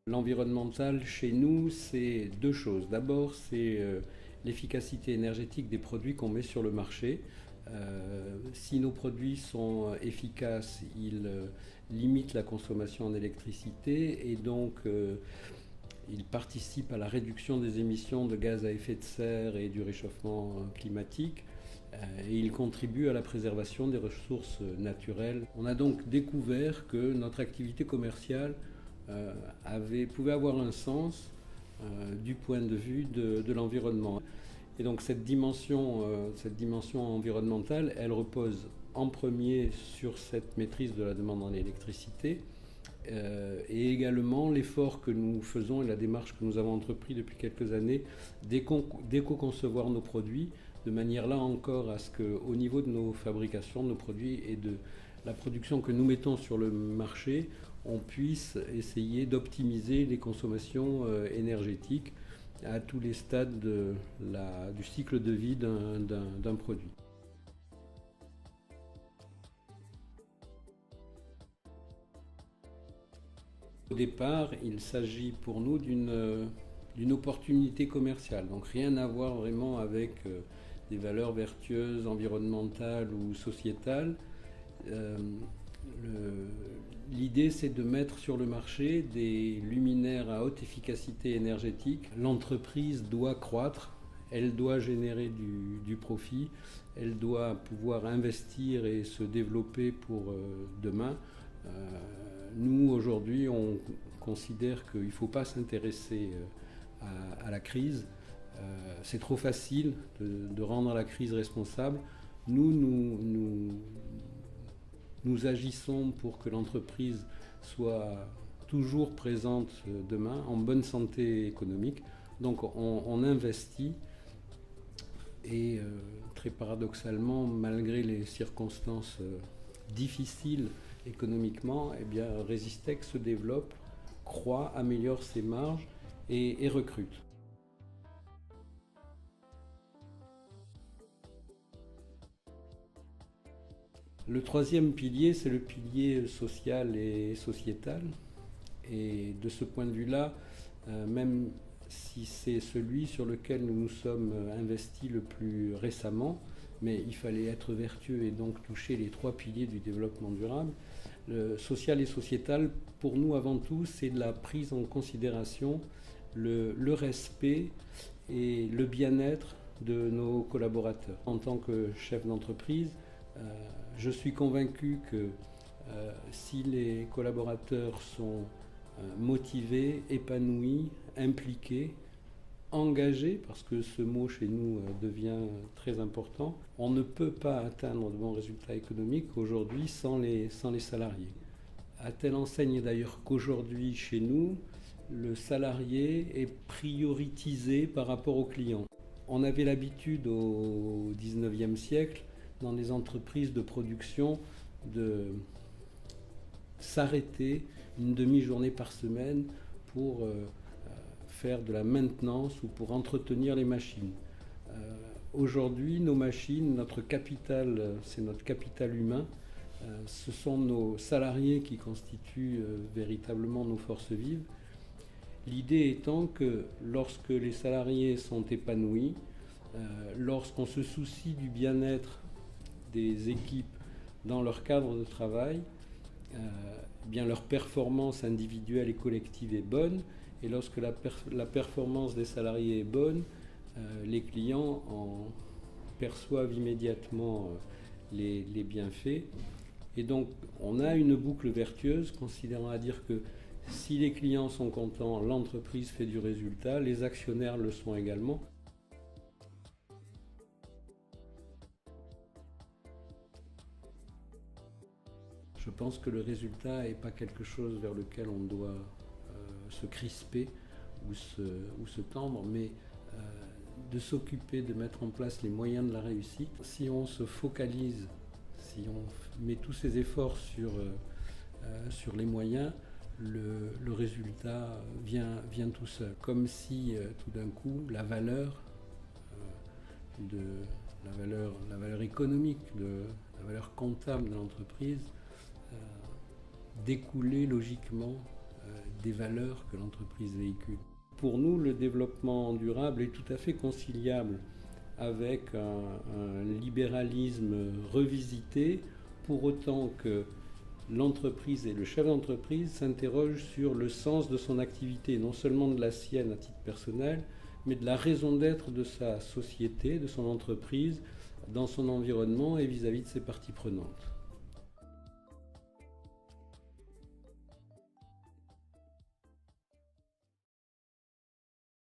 L'environnemental chez nous, c'est deux choses. D'abord, c'est l'efficacité énergétique des produits qu'on met sur le marché. Si nos produits sont efficaces, ils limitent la consommation en électricité et donc ils participent à la réduction des émissions de gaz à effet de serre et du réchauffement climatique. Et ils contribuent à la préservation des ressources naturelles. On a donc découvert que notre activité commerciale pouvait avoir un sens du point de vue de l'environnement. Et donc cette dimension environnementale, elle repose en premier sur cette maîtrise de la demande en électricité et également l'effort que nous faisons et la démarche que nous avons entrepris depuis quelques années d'éco-concevoir nos produits de manière là encore à ce qu'au niveau de nos fabrications, de nos produits et de la production que nous mettons sur le marché, on puisse essayer d'optimiser les consommations énergétiques à tous les stades du cycle de vie d'un produit. Au départ, il s'agit pour nous d'une opportunité commerciale, donc rien à voir vraiment avec des valeurs vertueuses, environnementales ou sociétales. Euh, L'idée, c'est de mettre sur le marché des luminaires à haute efficacité énergétique. L'entreprise doit croître, elle doit générer du profit, elle doit pouvoir investir et se développer pour demain. Nous, aujourd'hui, on considère qu'il ne faut pas s'intéresser à la crise. C'est trop facile de rendre la crise responsable. Nous agissons pour que l'entreprise soit toujours présente demain, en bonne santé économique. Donc on investit et très paradoxalement, malgré les circonstances difficiles économiquement, eh bien, Resistec se développe, croît, améliore ses marges et recrute. Le troisième pilier, c'est le pilier social et sociétal. Et de ce point de vue-là, même si c'est celui sur lequel nous nous sommes investis le plus récemment, mais il fallait être vertueux et donc toucher les trois piliers du développement durable. Le social et sociétal, pour nous avant tout, c'est de la prise en considération, le respect et le bien-être de nos collaborateurs. En tant que chef d'entreprise, je suis convaincu que si les collaborateurs sont motivés, épanouis, impliqués, engagés, parce que ce mot chez nous devient très important, on ne peut pas atteindre de bons résultats économiques aujourd'hui sans les salariés. À telle enseigne d'ailleurs qu'aujourd'hui chez nous, le salarié est prioritisé par rapport au client. On avait l'habitude au XIXe siècle, dans les entreprises de production, de s'arrêter une demi-journée par semaine pour faire de la maintenance ou pour entretenir les machines. Aujourd'hui, nos machines, notre capital, c'est notre capital humain. Ce sont nos salariés qui constituent véritablement nos forces vives. L'idée étant que lorsque les salariés sont épanouis, lorsqu'on se soucie du bien-être des équipes dans leur cadre de travail, bien leur performance individuelle et collective est bonne, et lorsque la performance des salariés est bonne, les clients en perçoivent immédiatement les bienfaits. Et donc on a une boucle vertueuse, considérant à dire que si les clients sont contents, l'entreprise fait du résultat, les actionnaires le sont également. Je pense que le résultat n'est pas quelque chose vers lequel on doit se crisper ou se tendre, mais de s'occuper de mettre en place les moyens de la réussite. Si on se focalise, si on met tous ses efforts sur les moyens, le résultat vient tout seul. Comme si tout d'un coup la valeur la valeur économique, la valeur comptable de l'entreprise découlait logiquement des valeurs que l'entreprise véhicule. Pour nous, le développement durable est tout à fait conciliable avec un libéralisme revisité, pour autant que l'entreprise et le chef d'entreprise s'interrogent sur le sens de son activité, non seulement de la sienne à titre personnel, mais de la raison d'être de sa société, de son entreprise, dans son environnement et vis-à-vis de ses parties prenantes.